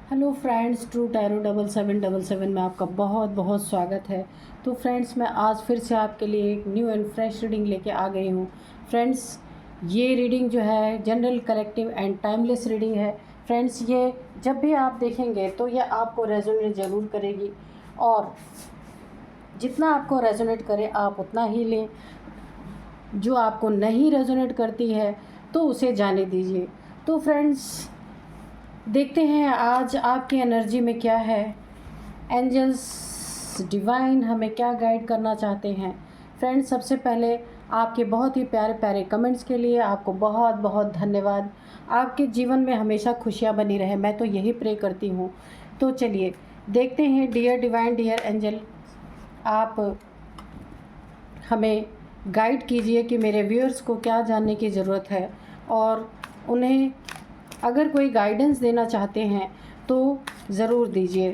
Hello friends, true tarot 7777 में आपका बहुत बहुत स्वागत है। तो फ्रेंड्स, मैं आज फिर से आपके लिए एक न्यू एंड फ्रेश रीडिंग लेके आ गई हूँ। फ्रेंड्स, ये रीडिंग जो है general, collective and timeless reading है। फ्रेंड्स, ये जब भी आप देखेंगे तो ये आपको रेजोनेट ज़रूर करेगी, और जितना आपको रेजोनेट करे आप उतना ही लें। जो आपको नहीं रेजोनेट करती है तो उसे जाने दीजिए। तो फ्रेंड्स, देखते हैं आज आपकी एनर्जी में क्या है। एंजल्स डिवाइन हमें क्या गाइड करना चाहते हैं। फ्रेंड्स, सबसे पहले आपके बहुत ही प्यारे प्यारे कमेंट्स के लिए आपको बहुत बहुत धन्यवाद। आपके जीवन में हमेशा खुशियाँ बनी रहे, मैं तो यही प्रे करती हूँ। तो चलिए देखते हैं। डियर डिवाइन, डियर एंजल, आप हमें गाइड कीजिए कि मेरे व्यूअर्स को क्या जानने की ज़रूरत है, और उन्हें अगर कोई गाइडेंस देना चाहते हैं तो ज़रूर दीजिए।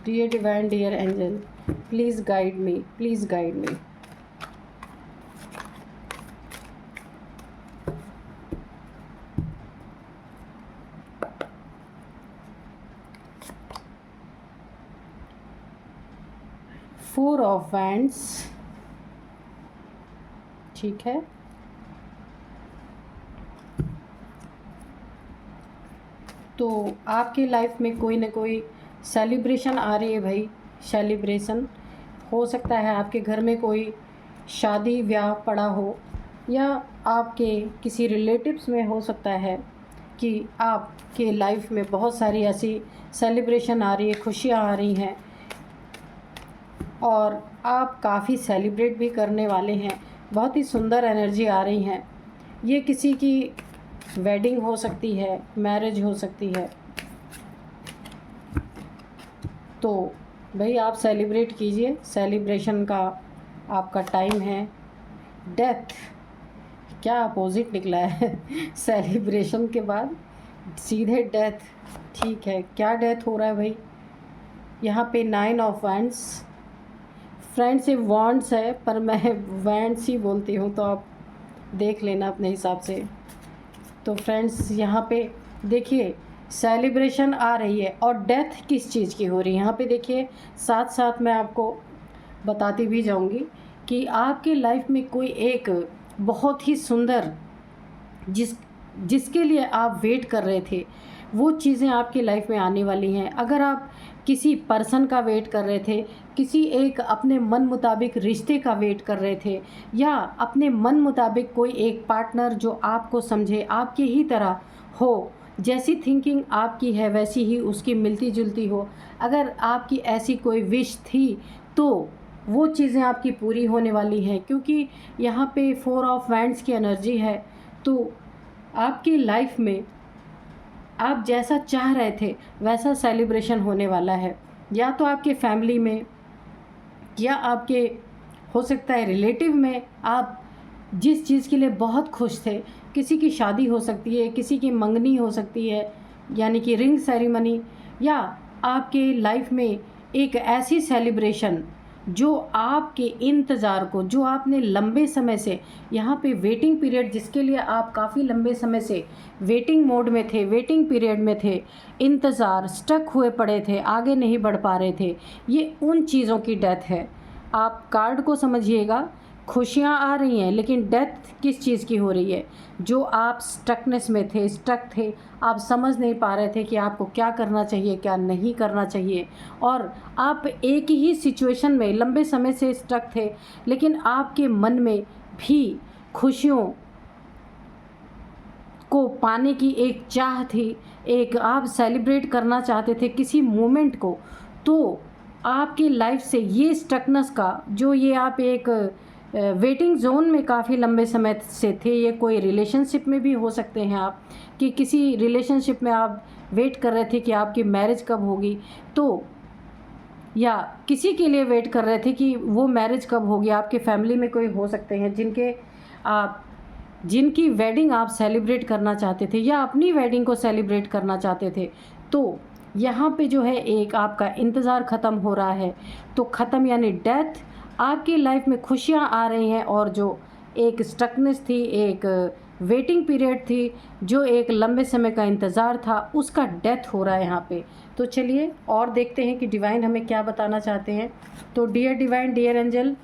Dear divine, dear angel, please guide me, please guide me. Four of wands, ठीक है। तो आपकी लाइफ में कोई ना कोई सेलिब्रेशन आ रही है भाई। सेलिब्रेशन हो सकता है आपके घर में कोई शादी ब्याह पड़ा हो, या आपके किसी रिलेटिव्स में हो सकता है कि आपके लाइफ में बहुत सारी ऐसी सेलिब्रेशन आ रही है, खुशियाँ आ रही हैं, और आप काफ़ी सेलिब्रेट भी करने वाले हैं। बहुत ही सुंदर एनर्जी आ रही हैं। ये किसी की वेडिंग हो सकती है, मैरिज हो सकती है। तो भाई आप सेलिब्रेट कीजिए, सेलिब्रेशन का आपका टाइम है। डेथ, क्या अपोजिट निकला है सेलिब्रेशन के बाद सीधे डेथ। ठीक है, क्या डेथ हो रहा है भाई? यहाँ पे 9 ऑफ वैंड्स। फ्रेंड्स, ये वॉन्ड्स है पर मैं वैंड्स ही बोलती हूँ, तो आप देख लेना अपने हिसाब से। तो फ्रेंड्स, यहाँ पे देखिए सेलिब्रेशन आ रही है, और डेथ किस चीज़ की हो रही है यहाँ पे देखिए। साथ साथ मैं आपको बताती भी जाऊँगी कि आपकी लाइफ में कोई एक बहुत ही सुंदर जिसके लिए आप वेट कर रहे थे, वो चीज़ें आपकी लाइफ में आने वाली हैं। अगर आप किसी पर्सन का वेट कर रहे थे, किसी एक अपने मन मुताबिक रिश्ते का वेट कर रहे थे, या अपने मन मुताबिक कोई एक पार्टनर जो आपको समझे, आपके ही तरह हो, जैसी थिंकिंग आपकी है वैसी ही उसकी मिलती जुलती हो, अगर आपकी ऐसी कोई विश थी तो वो चीज़ें आपकी पूरी होने वाली हैं। क्योंकि यहाँ पे 4 ऑफ वैंड्स की एनर्जी है। तो आपकी लाइफ में आप जैसा चाह रहे थे वैसा सेलिब्रेशन होने वाला है। या तो आपके फैमिली में, या आपके हो सकता है रिलेटिव में, आप जिस चीज़ के लिए बहुत खुश थे, किसी की शादी हो सकती है, किसी की मंगनी हो सकती है, यानी कि रिंग सेरेमनी, या आपके लाइफ में एक ऐसी सेलिब्रेशन जो आपके इंतज़ार को, जो आपने लंबे समय से यहाँ पे वेटिंग पीरियड, जिसके लिए आप काफ़ी लंबे समय से वेटिंग मोड में थे, वेटिंग पीरियड में थे, इंतज़ार, स्टक हुए पड़े थे, आगे नहीं बढ़ पा रहे थे, ये उन चीज़ों की डेथ है। आप कार्ड को समझिएगा। खुशियाँ आ रही हैं, लेकिन डेथ किस चीज़ की हो रही है? जो आप स्टकनेस में थे, स्टक थे, आप समझ नहीं पा रहे थे कि आपको क्या करना चाहिए, क्या नहीं करना चाहिए, और आप एक ही सिचुएशन में लंबे समय से स्टक थे, लेकिन आपके मन में भी खुशियों को पाने की एक चाह थी, एक आप सेलिब्रेट करना चाहते थे किसी मोमेंट को। तो आपकी लाइफ से ये स्टकनेस का, जो ये आप एक वेटिंग जोन में काफ़ी लंबे समय से थे, ये कोई रिलेशनशिप में भी हो सकते हैं आप, कि किसी रिलेशनशिप में आप वेट कर रहे थे कि आपकी मैरिज कब होगी, तो या किसी के लिए वेट कर रहे थे कि वो मैरिज कब होगी। आपके फैमिली में कोई हो सकते हैं जिनकी वेडिंग आप सेलिब्रेट करना चाहते थे, या अपनी वेडिंग को सेलिब्रेट करना चाहते थे। तो यहाँ पे जो है एक आपका इंतज़ार ख़त्म हो रहा है, तो ख़त्म यानी डेथ। आपकी लाइफ में खुशियाँ आ रही हैं और जो एक स्टकनेस थी, एक वेटिंग पीरियड थी, जो एक लंबे समय का इंतज़ार था, उसका डेथ हो रहा है यहाँ पे। तो चलिए और देखते हैं कि डिवाइन हमें क्या बताना चाहते हैं। तो डियर डिवाइन, डियर एंजल,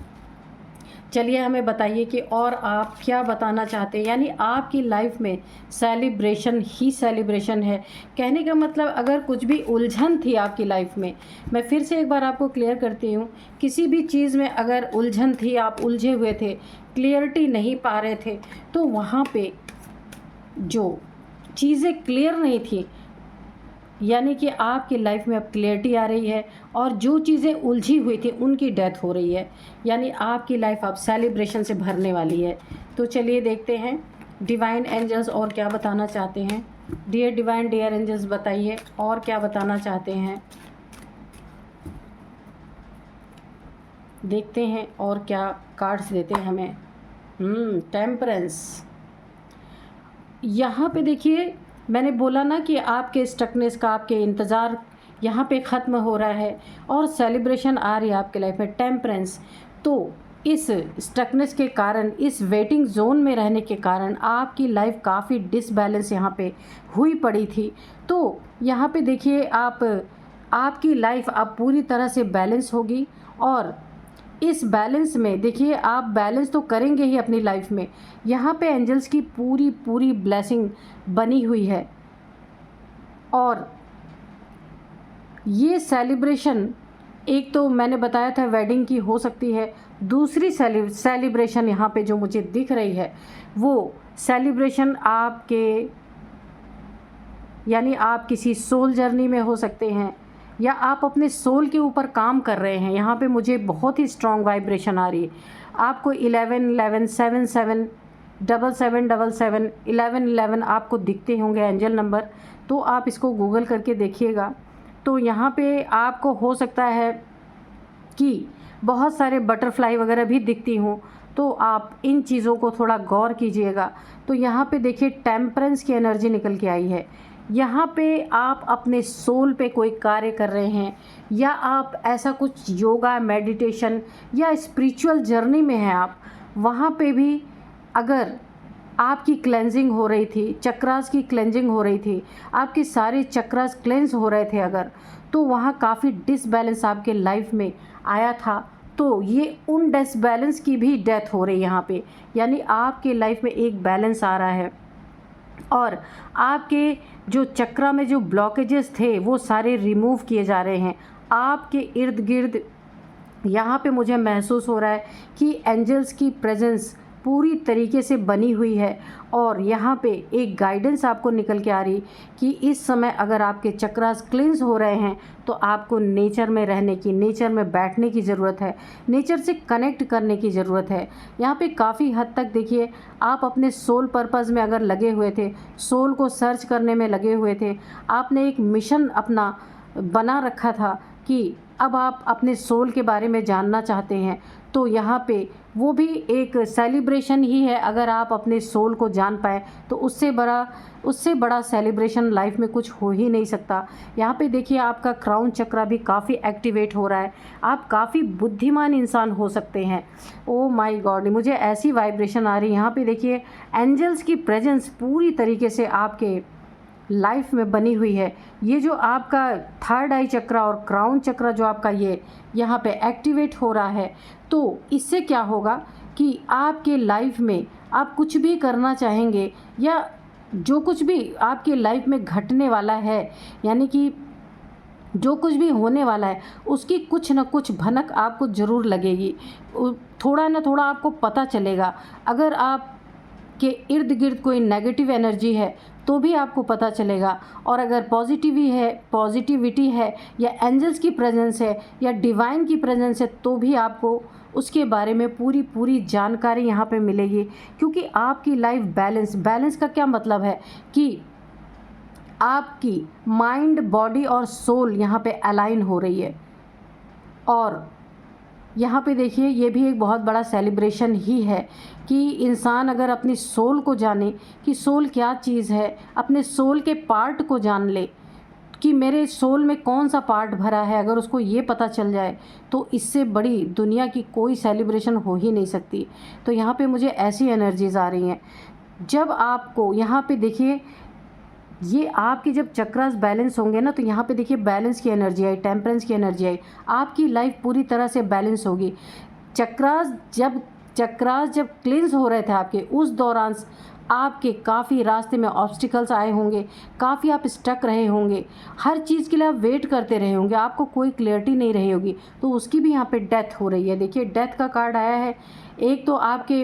चलिए हमें बताइए कि और आप क्या बताना चाहते हैं। यानी आपकी लाइफ में सेलिब्रेशन ही सेलिब्रेशन है। कहने का मतलब अगर कुछ भी उलझन थी आपकी लाइफ में, मैं फिर से एक बार आपको क्लियर करती हूँ, किसी भी चीज़ में अगर उलझन थी, आप उलझे हुए थे, क्लियरिटी नहीं पा रहे थे, तो वहाँ पे जो चीज़ें क्लियर नहीं थी, यानी कि आपकी लाइफ में अब क्लियरिटी आ रही है और जो चीज़ें उलझी हुई थी उनकी डेथ हो रही है। यानी आपकी लाइफ अब सेलिब्रेशन से भरने वाली है। तो चलिए देखते हैं डिवाइन एंजल्स और क्या बताना चाहते हैं। डियर डिवाइन, डियर एंजल्स, बताइए और क्या बताना चाहते हैं। देखते हैं और क्या कार्ड्स देते हैं हमें। टेम्परेंस। यहाँ पे देखिए, मैंने बोला ना कि आपके स्टकनेस का, आपके इंतज़ार यहाँ पे ख़त्म हो रहा है और सेलिब्रेशन आ रही है आपके लाइफ में, टेम्परेंस। तो इस स्टकनेस के कारण, इस वेटिंग जोन में रहने के कारण आपकी लाइफ काफ़ी डिसबैलेंस यहाँ पे हुई पड़ी थी। तो यहाँ पे देखिए आपकी लाइफ अब पूरी तरह से बैलेंस होगी और इस बैलेंस में देखिए आप बैलेंस तो करेंगे ही अपनी लाइफ में। यहाँ पे एंजल्स की पूरी पूरी ब्लेसिंग बनी हुई है और ये सेलिब्रेशन, एक तो मैंने बताया था वेडिंग की हो सकती है, दूसरी सेलिब्रेशन यहाँ पे जो मुझे दिख रही है वो सेलिब्रेशन आपके, यानी आप किसी सोल जर्नी में हो सकते हैं या आप अपने सोल के ऊपर काम कर रहे हैं। यहाँ पे मुझे बहुत ही स्ट्रॉन्ग वाइब्रेशन आ रही है। आपको 1111 77 7777 1111 आपको दिखते होंगे एंजल नंबर, तो आप इसको गूगल करके देखिएगा। तो यहाँ पे आपको हो सकता है कि बहुत सारे बटरफ्लाई वगैरह भी दिखती हों, तो आप इन चीज़ों को थोड़ा गौर कीजिएगा। तो यहाँ पे देखिए टेम्परेंस की एनर्जी निकल के आई है। यहाँ पे आप अपने सोल पे कोई कार्य कर रहे हैं या आप ऐसा कुछ योगा, मेडिटेशन या स्पिरिचुअल जर्नी में हैं आप, वहाँ पे भी अगर आपकी क्लेंजिंग हो रही थी, चक्रास की क्लेंजिंग हो रही थी, आपके सारे चक्रास क्लेंस हो रहे थे अगर, तो वहाँ काफ़ी डिसबैलेंस आपके लाइफ में आया था, तो ये उन डिसबैलेंस की भी डेथ हो रही है यहाँ पे। यानी आपके लाइफ में एक बैलेंस आ रहा है और आपके जो चक्रा में जो ब्लॉकेजेस थे वो सारे रिमूव किए जा रहे हैं। आपके इर्द गिर्द यहाँ पे मुझे महसूस हो रहा है कि एंजल्स की प्रेजेंस पूरी तरीके से बनी हुई है और यहाँ पे एक गाइडेंस आपको निकल के आ रही कि इस समय अगर आपके चक्रास क्लींस हो रहे हैं तो आपको नेचर में रहने की, नेचर में बैठने की ज़रूरत है, नेचर से कनेक्ट करने की ज़रूरत है। यहाँ पे काफ़ी हद तक देखिए आप अपने सोल पर्पज़ में अगर लगे हुए थे, सोल को सर्च करने में लगे हुए थे, आपने एक मिशन अपना बना रखा था कि अब आप अपने सोल के बारे में जानना चाहते हैं, तो यहाँ पे वो भी एक सेलिब्रेशन ही है। अगर आप अपने सोल को जान पाए तो उससे बड़ा सेलिब्रेशन लाइफ में कुछ हो ही नहीं सकता। यहाँ पे देखिए आपका क्राउन चक्रा भी काफ़ी एक्टिवेट हो रहा है। आप काफ़ी बुद्धिमान इंसान हो सकते हैं। ओ माय गॉड, मुझे ऐसी वाइब्रेशन आ रही है। यहाँ पे देखिए एंजल्स की प्रेजेंस पूरी तरीके से आपके लाइफ में बनी हुई है। ये जो आपका थर्ड आई चक्रा और क्राउन चक्रा जो आपका ये यहाँ पे एक्टिवेट हो रहा है, तो इससे क्या होगा कि आपके लाइफ में आप कुछ भी करना चाहेंगे या जो कुछ भी आपके लाइफ में घटने वाला है, यानी कि जो कुछ भी होने वाला है उसकी कुछ न कुछ भनक आपको ज़रूर लगेगी, थोड़ा ना थोड़ा आपको पता चलेगा। अगर आप के इर्द गिर्द कोई नेगेटिव एनर्जी है तो भी आपको पता चलेगा, और अगर पॉजिटिविटी है या एंजल्स की प्रेजेंस है या डिवाइन की प्रेजेंस है तो भी आपको उसके बारे में पूरी जानकारी यहाँ पे मिलेगी। क्योंकि आपकी लाइफ बैलेंस का क्या मतलब है कि आपकी माइंड, बॉडी और सोल यहाँ पे अलाइन हो रही है। और यहाँ पे देखिए ये भी एक बहुत बड़ा सेलिब्रेशन ही है कि इंसान अगर अपनी सोल को जाने कि सोल क्या चीज़ है, अपने सोल के पार्ट को जान ले, कि मेरे सोल में कौन सा पार्ट भरा है, अगर उसको ये पता चल जाए तो इससे बड़ी दुनिया की कोई सेलिब्रेशन हो ही नहीं सकती। तो यहाँ पे मुझे ऐसी एनर्जीज़ आ रही हैं। जब आपको यहाँ पे देखिए, ये आपके जब चक्रास बैलेंस होंगे ना, तो यहाँ पे देखिए बैलेंस की एनर्जी आई, टेम्परेंस की एनर्जी आई, आपकी लाइफ पूरी तरह से बैलेंस होगी। चक्रास जब क्लींस हो रहे थे आपके, उस दौरान आपके काफ़ी रास्ते में ऑब्स्टिकल्स आए होंगे, काफ़ी आप स्टक रहे होंगे, हर चीज़ के लिए आप वेट करते रहे होंगे, आपको कोई क्लियरिटी नहीं रही होगी। तो उसकी भी यहाँ पे डेथ हो रही है। देखिए डेथ का कार्ड आया है। एक तो आपके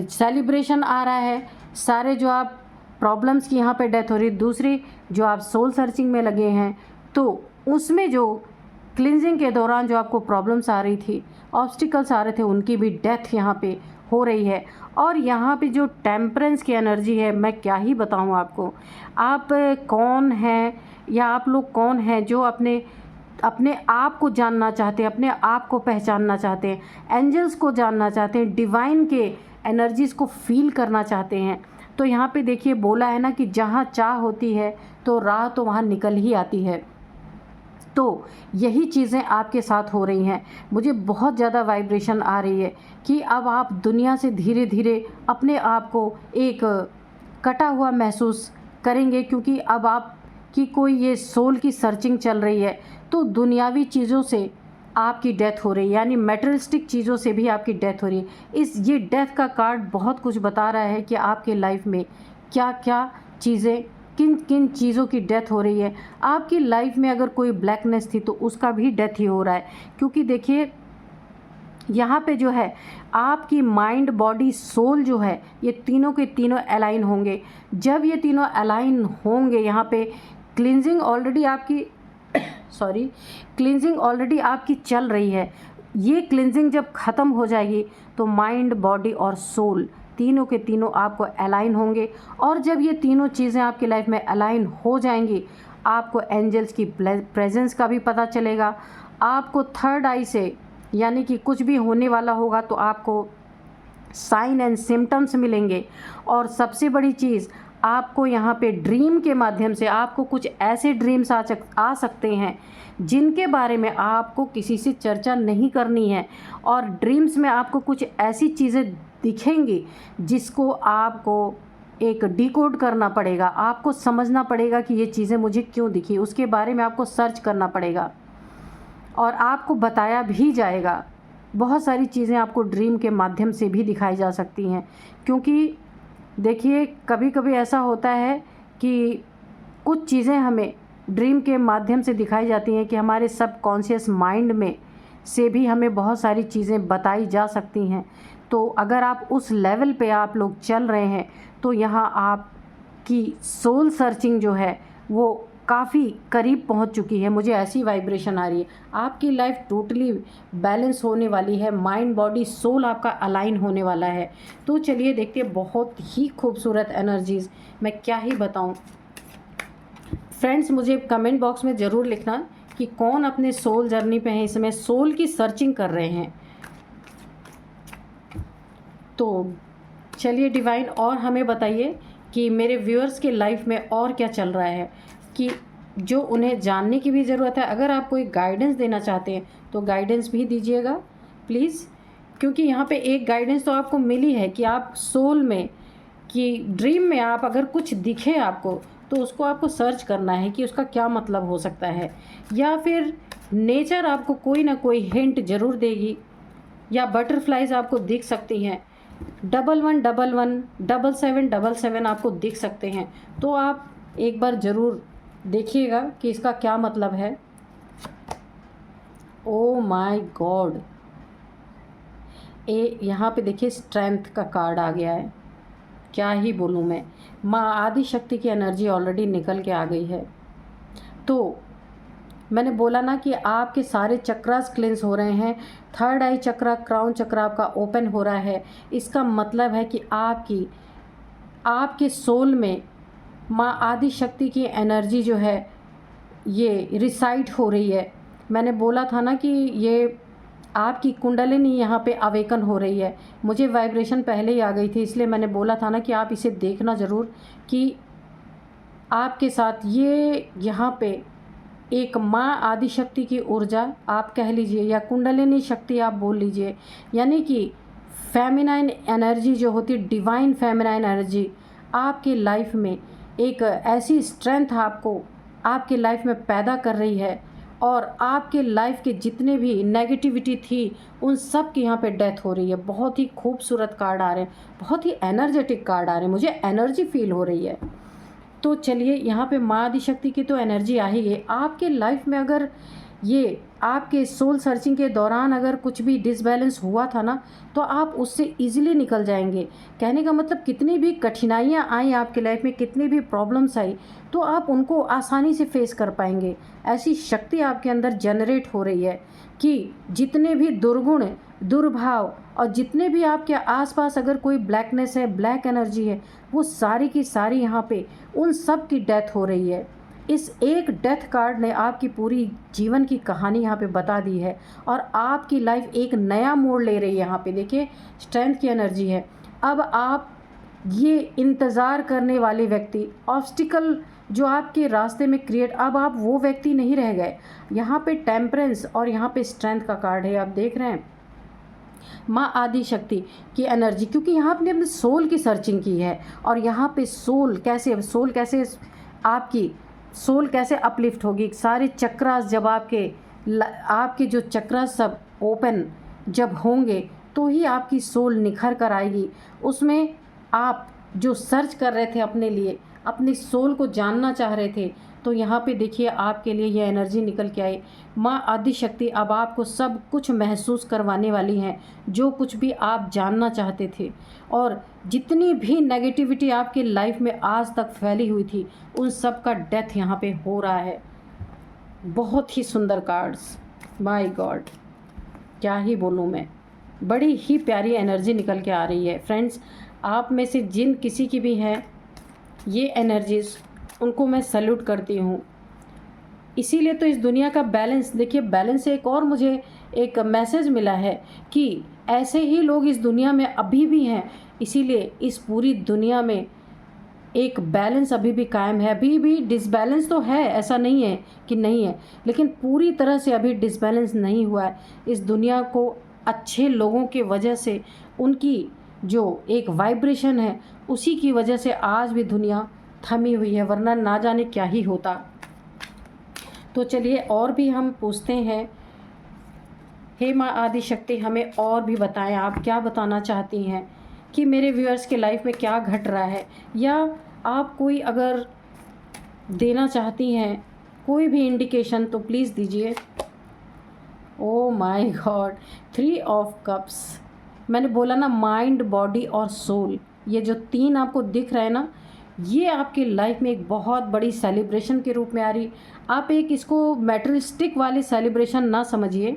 सेलिब्रेशन आ रहा है, सारे जो आप प्रॉब्लम्स की यहाँ पे डेथ हो रही है। दूसरी जो आप सोल सर्चिंग में लगे हैं, तो उसमें जो क्लिनजिंग के दौरान जो आपको प्रॉब्लम्स आ रही थी, ऑब्स्टिकल्स आ रहे थे, उनकी भी डेथ यहाँ पे हो रही है। और यहाँ पे जो टेम्परेंस की एनर्जी है, मैं क्या ही बताऊँ आपको। आप कौन हैं, या आप लोग कौन हैं जो अपने आप को जानना चाहते हैं, अपने आप को पहचानना चाहते हैं, एंजल्स को जानना चाहते हैं, डिवाइन के एनर्जीज़ को फील करना चाहते हैं। तो यहाँ पे देखिए बोला है ना कि जहाँ चाह होती है तो राह तो वहाँ निकल ही आती है। तो यही चीज़ें आपके साथ हो रही हैं। मुझे बहुत ज़्यादा वाइब्रेशन आ रही है कि अब आप दुनिया से धीरे धीरे अपने आप को एक कटा हुआ महसूस करेंगे, क्योंकि अब आपकी कोई ये सोल की सर्चिंग चल रही है। तो दुनियावी चीज़ों से आपकी डेथ हो रही है, यानी मटेरियलिस्टिक चीज़ों से भी आपकी डेथ हो रही है। ये डेथ का कार्ड बहुत कुछ बता रहा है कि आपके लाइफ में क्या क्या चीज़ें, किन किन चीज़ों की डेथ हो रही है। आपकी लाइफ में अगर कोई ब्लैकनेस थी तो उसका भी डेथ ही हो रहा है। क्योंकि देखिए यहाँ पे जो है आपकी माइंड, बॉडी, सोल जो है, ये तीनों के तीनों अलाइन होंगे। जब ये तीनों अलाइन होंगे, यहाँ पे क्लींजिंग ऑलरेडी आपकी क्लींजिंग ऑलरेडी आपकी चल रही है। ये क्लींजिंग जब ख़त्म हो जाएगी तो माइंड, बॉडी और सोल तीनों के तीनों आपको अलाइन होंगे। और जब ये तीनों चीज़ें आपकी लाइफ में अलाइन हो जाएंगी, आपको एंजल्स की प्रेजेंस का भी पता चलेगा। आपको थर्ड आई से, यानी कि कुछ भी होने वाला होगा तो आपको साइन एंड सिम्टम्स मिलेंगे। और सबसे बड़ी चीज़, आपको यहाँ पे ड्रीम के माध्यम से आपको कुछ ऐसे ड्रीम्स आ सकते हैं जिनके बारे में आपको किसी से चर्चा नहीं करनी है। और ड्रीम्स में आपको कुछ ऐसी चीज़ें दिखेंगी जिसको आपको एक डिकोड करना पड़ेगा, आपको समझना पड़ेगा कि ये चीज़ें मुझे क्यों दिखी, उसके बारे में आपको सर्च करना पड़ेगा और आपको बताया भी जाएगा। बहुत सारी चीज़ें आपको ड्रीम के माध्यम से भी दिखाई जा सकती हैं। क्योंकि देखिए कभी कभी ऐसा होता है कि कुछ चीज़ें हमें ड्रीम के माध्यम से दिखाई जाती हैं कि हमारे सबकॉन्शियस माइंड में से भी हमें बहुत सारी चीज़ें बताई जा सकती हैं। तो अगर आप उस लेवल पे आप लोग चल रहे हैं तो यहाँ आपकी सोल सर्चिंग जो है वो काफ़ी करीब पहुंच चुकी है। मुझे ऐसी वाइब्रेशन आ रही है। आपकी लाइफ टोटली बैलेंस होने वाली है, माइंड, बॉडी, सोल आपका अलाइन होने वाला है। तो चलिए देखते हैं, बहुत ही खूबसूरत एनर्जीज़, मैं क्या ही बताऊं। फ्रेंड्स मुझे कमेंट बॉक्स में ज़रूर लिखना कि कौन अपने सोल जर्नी पे हैं, इस समय सोल की सर्चिंग कर रहे हैं। तो चलिए डिवाइन, और हमें बताइए कि मेरे व्यूअर्स के लाइफ में और क्या चल रहा है, कि जो उन्हें जानने की भी ज़रूरत है। अगर आप कोई गाइडेंस देना चाहते हैं तो गाइडेंस भी दीजिएगा प्लीज़। क्योंकि यहाँ पे एक गाइडेंस तो आपको मिली है कि आप सोल में, कि ड्रीम में आप अगर कुछ दिखे आपको तो उसको आपको सर्च करना है कि उसका क्या मतलब हो सकता है। या फिर नेचर आपको कोई ना कोई हिंट ज़रूर देगी, या बटरफ्लाइज आपको दिख सकती हैं, 1111 7777 आपको दिख सकते हैं। तो आप एक बार ज़रूर देखिएगा कि इसका क्या मतलब है। ओ माय गॉड, यहाँ पे देखिए स्ट्रेंथ का कार्ड आ गया है। क्या ही बोलूँ मैं, माँ आदि शक्ति की एनर्जी ऑलरेडी निकल के आ गई है। तो मैंने बोला ना कि आपके सारे चक्रास क्लेंस हो रहे हैं। थर्ड आई चक्रा, क्राउन चक्रा आपका ओपन हो रहा है। इसका मतलब है कि आपके सोल में माँ आदि शक्ति की एनर्जी जो है ये रिसाइड हो रही है। मैंने बोला था ना कि ये आपकी कुंडलिनी यहाँ पे अवेकन हो रही है। मुझे वाइब्रेशन पहले ही आ गई थी, इसलिए मैंने बोला था ना कि आप इसे देखना ज़रूर कि आपके साथ ये यहाँ पे एक माँ आदि शक्ति की ऊर्जा आप कह लीजिए या कुंडलिनी शक्ति आप बोल लीजिए, यानी कि फेमिनाइन एनर्जी जो होती है, डिवाइन फेमिनाइन एनर्जी आपकी लाइफ में एक ऐसी स्ट्रेंथ आपको आपके लाइफ में पैदा कर रही है, और आपके लाइफ के जितने भी नेगेटिविटी थी उन सब की यहाँ पे डेथ हो रही है। बहुत ही खूबसूरत कार्ड आ रहे हैं, बहुत ही एनर्जेटिक कार्ड आ रहे हैं, मुझे एनर्जी फील हो रही है। तो चलिए, यहाँ पे माँ आदि शक्ति की तो एनर्जी आ ही गई। आपके लाइफ में अगर ये आपके सोल सर्चिंग के दौरान अगर कुछ भी डिसबैलेंस हुआ था ना, तो आप उससे इजीली निकल जाएंगे। कहने का मतलब कितनी भी कठिनाइयाँ आई आपके लाइफ में, कितनी भी प्रॉब्लम्स आई, तो आप उनको आसानी से फेस कर पाएंगे। ऐसी शक्ति आपके अंदर जनरेट हो रही है कि जितने भी दुर्गुण, दुर्भाव और जितने भी आपके आसपास अगर कोई ब्लैकनेस है, ब्लैक एनर्जी है, वो सारी की सारी यहाँ पे उन सब की डेथ हो रही है। इस एक डेथ कार्ड ने आपकी पूरी जीवन की कहानी यहाँ पे बता दी है, और आपकी लाइफ एक नया मोड़ ले रही है। यहाँ पे देखिए, स्ट्रेंथ की एनर्जी है। अब आप ये इंतज़ार करने वाले व्यक्ति, ऑब्स्टिकल जो आपके रास्ते में क्रिएट, अब आप वो व्यक्ति नहीं रह गए। यहाँ पे टेम्परेंस और यहाँ पे स्ट्रेंथ का कार्ड है, आप देख रहे हैं माँ आदि शक्ति की एनर्जी, क्योंकि यहाँ आपने अपने सोल की सर्चिंग की है। और यहाँ पे सोल कैसे आपकी सोल कैसे अपलिफ्ट होगी। सारे चक्रास जब आपके जो चक्रास सब ओपन जब होंगे, तो ही आपकी सोल निखर कर आएगी। उसमें आप जो सर्च कर रहे थे अपने लिए, अपनी सोल को जानना चाह रहे थे, तो यहाँ पे देखिए आपके लिए ये एनर्जी निकल के आई। माँ आदि शक्ति अब आपको सब कुछ महसूस करवाने वाली हैं, जो कुछ भी आप जानना चाहते थे। और जितनी भी नेगेटिविटी आपके लाइफ में आज तक फैली हुई थी, उन सब का डेथ यहाँ पे हो रहा है। बहुत ही सुंदर कार्ड्स, माय गॉड, क्या ही बोलूँ मैं, बड़ी ही प्यारी एनर्जी निकल के आ रही है। फ्रेंड्स, आप में से जिन किसी की भी है ये एनर्जीज़, उनको मैं सैल्यूट करती हूँ। इसीलिए तो इस दुनिया का बैलेंस देखिए, बैलेंस से एक और मुझे एक मैसेज मिला है कि ऐसे ही लोग इस दुनिया में अभी भी हैं। इसीलिए इस पूरी दुनिया में एक बैलेंस अभी भी कायम है। अभी भी डिसबैलेंस तो है, ऐसा नहीं है कि नहीं है, लेकिन पूरी तरह से अभी डिसबैलेंस नहीं हुआ है। इस दुनिया को अच्छे लोगों की वजह से, उनकी जो एक वाइब्रेशन है, उसी की वजह से आज भी दुनिया थमी हुई है, वरना ना जाने क्या ही होता। तो चलिए, और भी हम पूछते हैं। हे माँ आदि शक्ति, हमें और भी बताएं, आप क्या बताना चाहती हैं कि मेरे व्यूअर्स के लाइफ में क्या घट रहा है, या आप कोई अगर देना चाहती हैं कोई भी इंडिकेशन, तो प्लीज़ दीजिए। Oh my God, 3 of cups. मैंने बोला ना, माइंड, बॉडी और सोल, ये जो 3 आपको दिख रहा है ना, ये आपकी लाइफ में एक बहुत बड़ी सेलिब्रेशन के रूप में आ रही। आप एक इसको मैटेरियलिस्टिक वाली सेलिब्रेशन ना समझिए,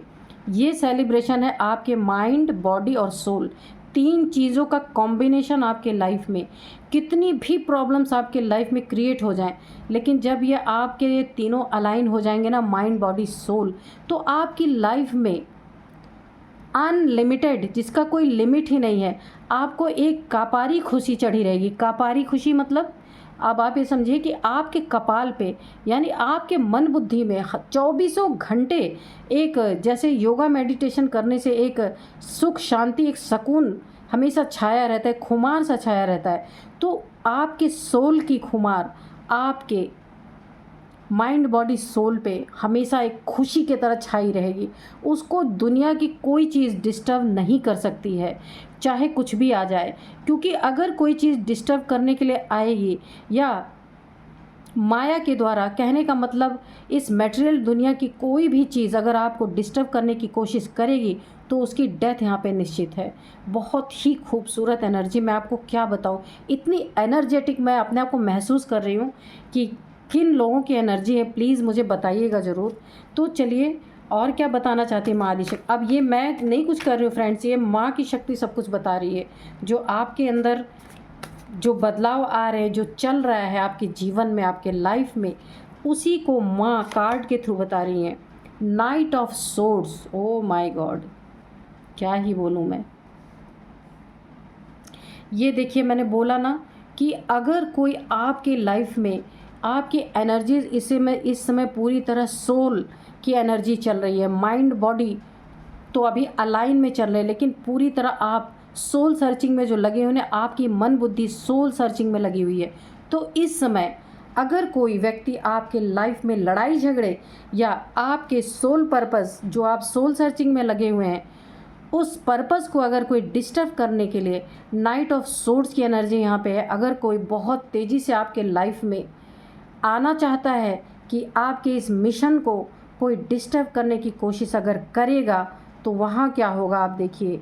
ये सेलिब्रेशन है आपके माइंड, बॉडी और सोल, 3 चीज़ों का कॉम्बिनेशन आपके लाइफ में। कितनी भी प्रॉब्लम्स आपके लाइफ में क्रिएट हो जाएं, लेकिन जब ये आपके ये तीनों अलाइन हो जाएंगे ना, माइंड, बॉडी, सोल, तो आपकी लाइफ में अनलिमिटेड, जिसका कोई लिमिट ही नहीं है, आपको एक कापारी खुशी चढ़ी रहेगी। कापारी खुशी मतलब, अब आप ये समझिए कि आपके कपाल पे, यानी आपके मन बुद्धि में 24 घंटे एक, जैसे योगा मेडिटेशन करने से एक सुख, शांति, एक सुकून हमेशा छाया रहता है, खुमार सा छाया रहता है। तो आपके सोल की खुमार आपके माइंड, बॉडी, सोल पे हमेशा एक खुशी की तरह छाई रहेगी। उसको दुनिया की कोई चीज़ डिस्टर्ब नहीं कर सकती है, चाहे कुछ भी आ जाए। क्योंकि अगर कोई चीज़ डिस्टर्ब करने के लिए आएगी, या माया के द्वारा, कहने का मतलब इस मटेरियल दुनिया की कोई भी चीज़ अगर आपको डिस्टर्ब करने की कोशिश करेगी, तो उसकी डेथ यहाँ पे निश्चित है। बहुत ही खूबसूरत एनर्जी, मैं आपको क्या बताऊँ, इतनी एनर्जेटिक मैं अपने आप को महसूस कर रही हूँ कि किन लोगों की एनर्जी है, प्लीज़ मुझे बताइएगा ज़रूर। तो चलिए, और क्या बताना चाहती है माँ आदि शक्ति। अब ये मैं नहीं कुछ कर रही हूँ फ्रेंड्स, ये माँ की शक्ति सब कुछ बता रही है। जो आपके अंदर जो बदलाव आ रहे हैं, जो चल रहा है आपके जीवन में, आपके लाइफ में, उसी को माँ कार्ड के थ्रू बता रही हैं। Night of swords, oh my God, क्या ही बोलूँ मैं। ये देखिए, मैंने बोला ना कि अगर कोई आपके लाइफ में आपकी एनर्जीज इस समय पूरी तरह सोल की एनर्जी चल रही है। माइंड बॉडी तो अभी अलाइन में चल रहे हैं, लेकिन पूरी तरह आप सोल सर्चिंग में जो लगे हुए हैं, आपकी मन बुद्धि सोल सर्चिंग में लगी हुई है। तो इस समय अगर कोई व्यक्ति आपके लाइफ में लड़ाई झगड़े या आपके सोल पर्पस जो आप सोल सर्चिंग में लगे हुए हैं, उस पर्पस को अगर कोई डिस्टर्ब करने के लिए नाइट ऑफ सोर्ड्स की एनर्जी यहाँ पे है। अगर कोई बहुत तेज़ी से आपके लाइफ में आना चाहता है कि आपके इस मिशन को कोई डिस्टर्ब करने की कोशिश अगर करेगा, तो वहाँ क्या होगा आप देखिए।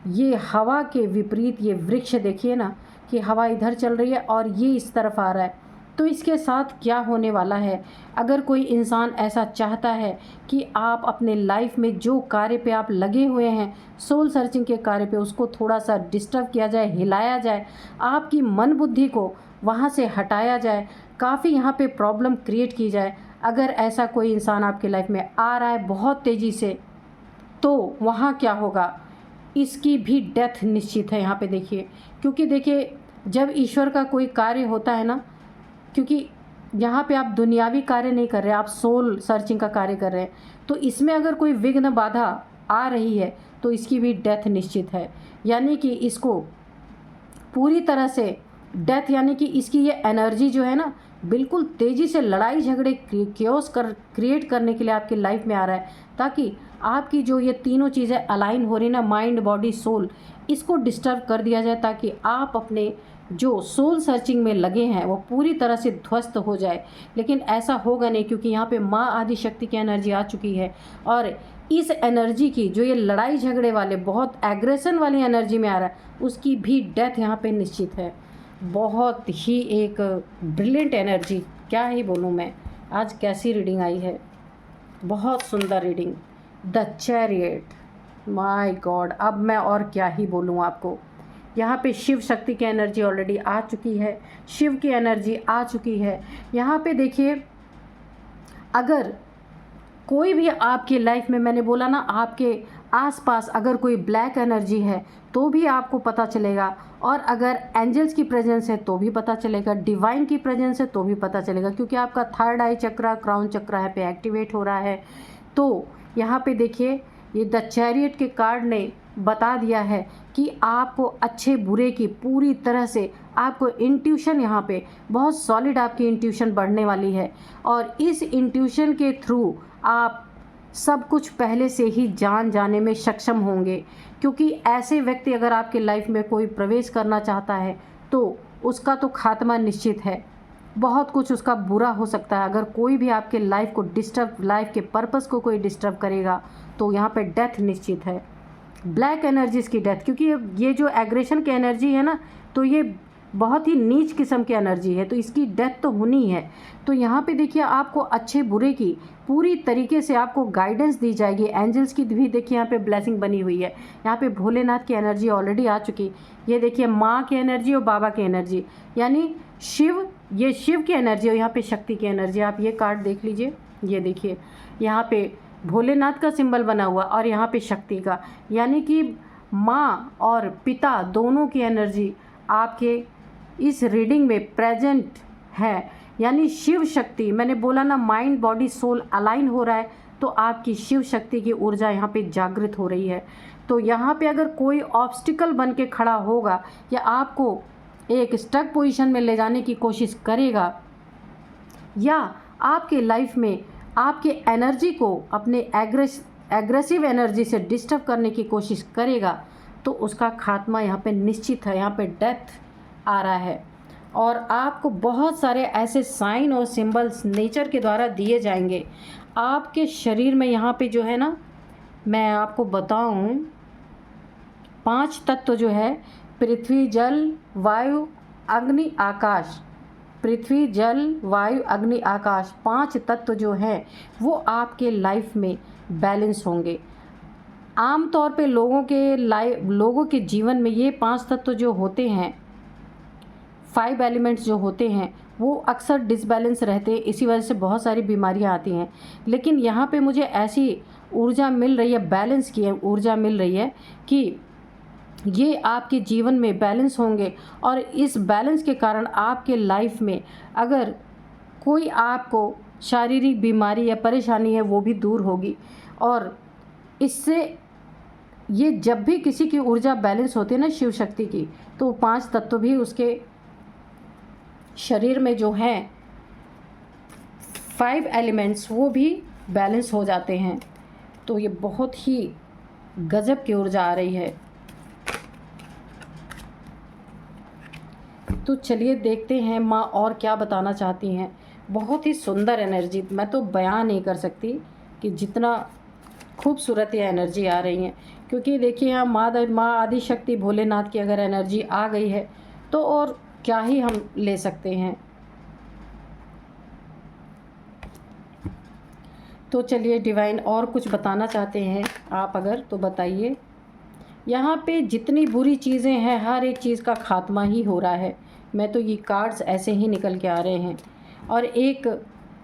ये हवा के विपरीत ये वृक्ष देखिए ना, कि हवा इधर चल रही है और ये इस तरफ आ रहा है। तो इसके साथ क्या होने वाला है, अगर कोई इंसान ऐसा चाहता है कि आप अपने लाइफ में जो कार्य पे आप लगे हुए हैं, सोल सर्चिंग के कार्य पे, उसको थोड़ा सा डिस्टर्ब किया जाए, हिलाया जाए, आपकी मन बुद्धि को वहाँ से हटाया जाए, काफ़ी यहाँ पे प्रॉब्लम क्रिएट की जाए, अगर ऐसा कोई इंसान आपके लाइफ में आ रहा है बहुत तेज़ी से, तो वहाँ क्या होगा, इसकी भी डेथ निश्चित है यहाँ पे देखिए। क्योंकि देखिए जब ईश्वर का कोई कार्य होता है ना, क्योंकि यहाँ पे आप दुनियावी कार्य नहीं कर रहे, आप सोल सर्चिंग का कार्य कर रहे हैं, तो इसमें अगर कोई विघ्न बाधा आ रही है तो इसकी भी डेथ निश्चित है। यानी कि इसको पूरी तरह से डेथ, यानी कि इसकी ये एनर्जी जो है ना, बिल्कुल तेज़ी से लड़ाई झगड़े क्योस क्रिएट करने के लिए आपकी लाइफ में आ रहा है, ताकि आपकी जो ये तीनों चीज़ें अलाइन हो रही ना, माइंड बॉडी सोल, इसको डिस्टर्ब कर दिया जाए, ताकि आप अपने जो सोल सर्चिंग में लगे हैं वो पूरी तरह से ध्वस्त हो जाए। लेकिन ऐसा होगा नहीं, क्योंकि यहाँ पे माँ आदि शक्ति की एनर्जी आ चुकी है, और इस एनर्जी की जो ये लड़ाई झगड़े वाले बहुत एग्रेशन वाली एनर्जी में आ रहा है, उसकी भी डेथ यहाँ पे निश्चित है। बहुत ही एक ब्रिलियंट एनर्जी, क्या ही बोलूँ मैं, आज कैसी रीडिंग आई है, बहुत सुंदर reading. The chariot, my God, अब मैं और क्या ही बोलूँ आपको। यहाँ पे शिव शक्ति की एनर्जी ऑलरेडी आ चुकी है, शिव की एनर्जी आ चुकी है। यहाँ पे देखिए, अगर कोई भी आपकी लाइफ में, मैंने बोला ना, आपके आसपास अगर कोई ब्लैक एनर्जी है तो भी आपको पता चलेगा, और अगर एंजल्स की प्रेजेंस है तो भी पता चलेगा, डिवाइन की प्रेजेंस है तो भी पता चलेगा, क्योंकि आपका थर्ड आई चक्रा, क्राउन चक्रा है पे एक्टिवेट हो रहा है। तो यहाँ पे देखिए, ये द चैरियट के कार्ड ने बता दिया है कि आपको अच्छे बुरे की पूरी तरह से आपको इंट्यूशन, यहाँ पे बहुत सॉलिड आपकी इंट्यूशन बढ़ने वाली है, और इस इंट्यूशन के थ्रू आप सब कुछ पहले से ही जान जाने में सक्षम होंगे। क्योंकि ऐसे व्यक्ति अगर आपके लाइफ में कोई प्रवेश करना चाहता है तो उसका तो खात्मा निश्चित है, बहुत कुछ उसका बुरा हो सकता है। अगर कोई भी आपके लाइफ को डिस्टर्ब, लाइफ के पर्पस को कोई डिस्टर्ब करेगा, तो यहाँ पे डेथ निश्चित है, ब्लैक एनर्जीज की डेथ। क्योंकि ये जो एग्रेशन की एनर्जी है ना, तो ये बहुत ही नीच किस्म की एनर्जी है, तो इसकी डेथ तो होनी है। तो यहाँ पे देखिए, आपको अच्छे बुरे की पूरी तरीके से आपको गाइडेंस दी जाएगी। एंजल्स की भी देखिए यहाँ पे ब्लेसिंग बनी हुई है। यहाँ पे भोलेनाथ की एनर्जी ऑलरेडी आ चुकी, ये देखिए माँ की एनर्जी और बाबा की एनर्जी, यानी शिव, ये शिव की एनर्जी और यहाँ पे शक्ति की एनर्जी। आप ये कार्ड देख लीजिए, ये देखिए यहाँ पे भोलेनाथ का सिंबल बना हुआ और यहाँ पे शक्ति का, यानी कि माँ और पिता दोनों की एनर्जी आपके इस रीडिंग में प्रेजेंट है। यानी शिव शक्ति, मैंने बोला ना, माइंड बॉडी सोल अलाइन हो रहा है, तो आपकी शिव शक्ति की ऊर्जा यहाँ पे जागृत हो रही है। तो यहाँ पे अगर कोई ऑब्स्टिकल बन के खड़ा होगा या आपको एक स्टक पोजीशन में ले जाने की कोशिश करेगा, या आपके लाइफ में आपके एनर्जी को अपने एग्रेसिव एनर्जी से डिस्टर्ब करने की कोशिश करेगा, तो उसका खात्मा यहाँ पे निश्चित है। यहाँ पे डेथ आ रहा है, और आपको बहुत सारे ऐसे साइन और सिंबल्स नेचर के द्वारा दिए जाएंगे आपके शरीर में। यहाँ पे जो है ना, मैं आपको बताऊं, 5 तत्व जो है, पृथ्वी, जल, वायु, अग्नि, आकाश, पृथ्वी, जल, वायु, अग्नि, आकाश, 5 तत्व जो हैं वो आपके लाइफ में बैलेंस होंगे। आम तौर पे लोगों के जीवन में ये 5 तत्व जो होते हैं, 5 एलिमेंट्स जो होते हैं, वो अक्सर डिसबैलेंस रहते हैं, इसी वजह से बहुत सारी बीमारियां आती हैं। लेकिन यहाँ पे मुझे ऐसी ऊर्जा मिल रही है, बैलेंस की ऊर्जा मिल रही है कि ये आपके जीवन में बैलेंस होंगे, और इस बैलेंस के कारण आपके लाइफ में अगर कोई आपको शारीरिक बीमारी या परेशानी है वो भी दूर होगी। और इससे ये जब भी किसी की ऊर्जा बैलेंस होती है ना शिव शक्ति की, तो 5 तत्व भी उसके शरीर में जो हैं 5 एलिमेंट्स वो भी बैलेंस हो जाते हैं। तो ये बहुत ही गजब की ऊर्जा आ रही है। तो चलिए देखते हैं माँ और क्या बताना चाहती हैं। बहुत ही सुंदर एनर्जी, मैं तो बयान नहीं कर सकती कि जितना खूबसूरत ये एनर्जी आ रही है। क्योंकि देखिए यहाँ माँ आदिशक्ति भोलेनाथ की अगर एनर्जी आ गई है तो और क्या ही हम ले सकते हैं। तो चलिए डिवाइन और कुछ बताना चाहते हैं आप अगर तो बताइए। यहाँ पे जितनी बुरी चीज़ें हैं हर एक चीज़ का खात्मा ही हो रहा है। मैं तो ये कार्ड्स ऐसे ही निकल के आ रहे हैं। और एक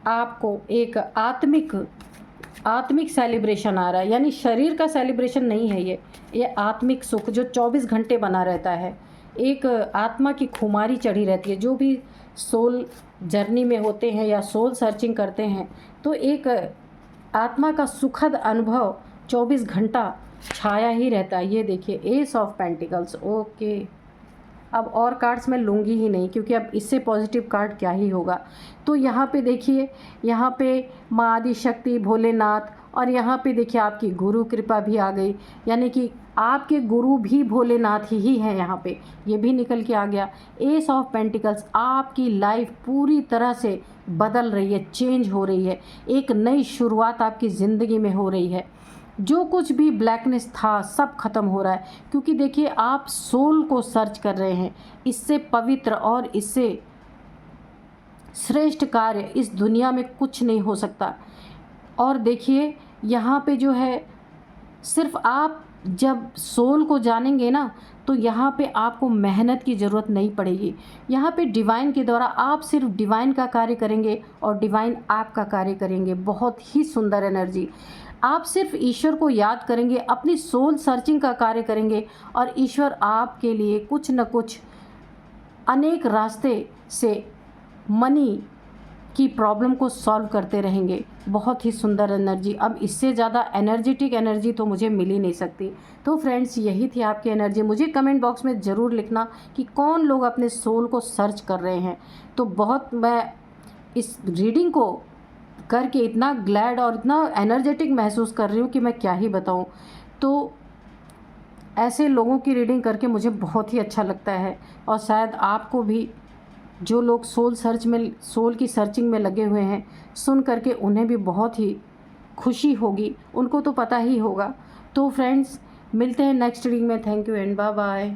आपको एक आत्मिक सेलिब्रेशन आ रहा है, यानी शरीर का सेलिब्रेशन नहीं है ये आत्मिक सुख जो 24 घंटे बना रहता है। एक आत्मा की खुमारी चढ़ी रहती है। जो भी सोल जर्नी में होते हैं या सोल सर्चिंग करते हैं तो एक आत्मा का सुखद अनुभव 24 घंटा छाया ही रहता है। ये देखिए एस ऑफ पेंटिकल्स। ओके, अब और कार्ड्स मैं लूँगी ही नहीं क्योंकि अब इससे पॉजिटिव कार्ड क्या ही होगा। तो यहाँ पे देखिए, यहाँ पे माँ आदिशक्ति भोलेनाथ, और यहाँ पे देखिए आपकी गुरु कृपा भी आ गई, यानी कि आपके गुरु भी भोलेनाथ ही हैं। यहाँ पे ये भी निकल के आ गया एस ऑफ पेंटिकल्स। आपकी लाइफ पूरी तरह से बदल रही है, चेंज हो रही है, एक नई शुरुआत आपकी ज़िंदगी में हो रही है। जो कुछ भी ब्लैकनेस था सब खत्म हो रहा है। क्योंकि देखिए आप सोल को सर्च कर रहे हैं। इससे पवित्र और इससे श्रेष्ठ कार्य इस दुनिया में कुछ नहीं हो सकता। और देखिए यहाँ पे जो है सिर्फ आप जब सोल को जानेंगे ना तो यहाँ पे आपको मेहनत की ज़रूरत नहीं पड़ेगी। यहाँ पे डिवाइन के द्वारा आप सिर्फ डिवाइन का कार्य करेंगे और डिवाइन आपका कार्य करेंगे। बहुत ही सुंदर एनर्जी। आप सिर्फ ईश्वर को याद करेंगे, अपनी सोल सर्चिंग का कार्य करेंगे और ईश्वर आपके लिए कुछ न कुछ अनेक रास्ते से मनी की प्रॉब्लम को सॉल्व करते रहेंगे। बहुत ही सुंदर एनर्जी। अब इससे ज़्यादा एनर्जेटिक एनर्जी तो मुझे मिल ही नहीं सकती। तो फ्रेंड्स यही थी आपकी एनर्जी। मुझे कमेंट बॉक्स में ज़रूर लिखना कि कौन लोग अपने सोल को सर्च कर रहे हैं। तो बहुत मैं इस रीडिंग को करके इतना ग्लैड और इतना एनर्जेटिक महसूस कर रही हूँ कि मैं क्या ही बताऊँ। तो ऐसे लोगों की रीडिंग करके मुझे बहुत ही अच्छा लगता है। और शायद आपको भी, जो लोग सोल की सर्चिंग में लगे हुए हैं, सुन करके उन्हें भी बहुत ही खुशी होगी, उनको तो पता ही होगा। तो फ्रेंड्स मिलते हैं नेक्स्ट रीडिंग में। Thank you and bye bye.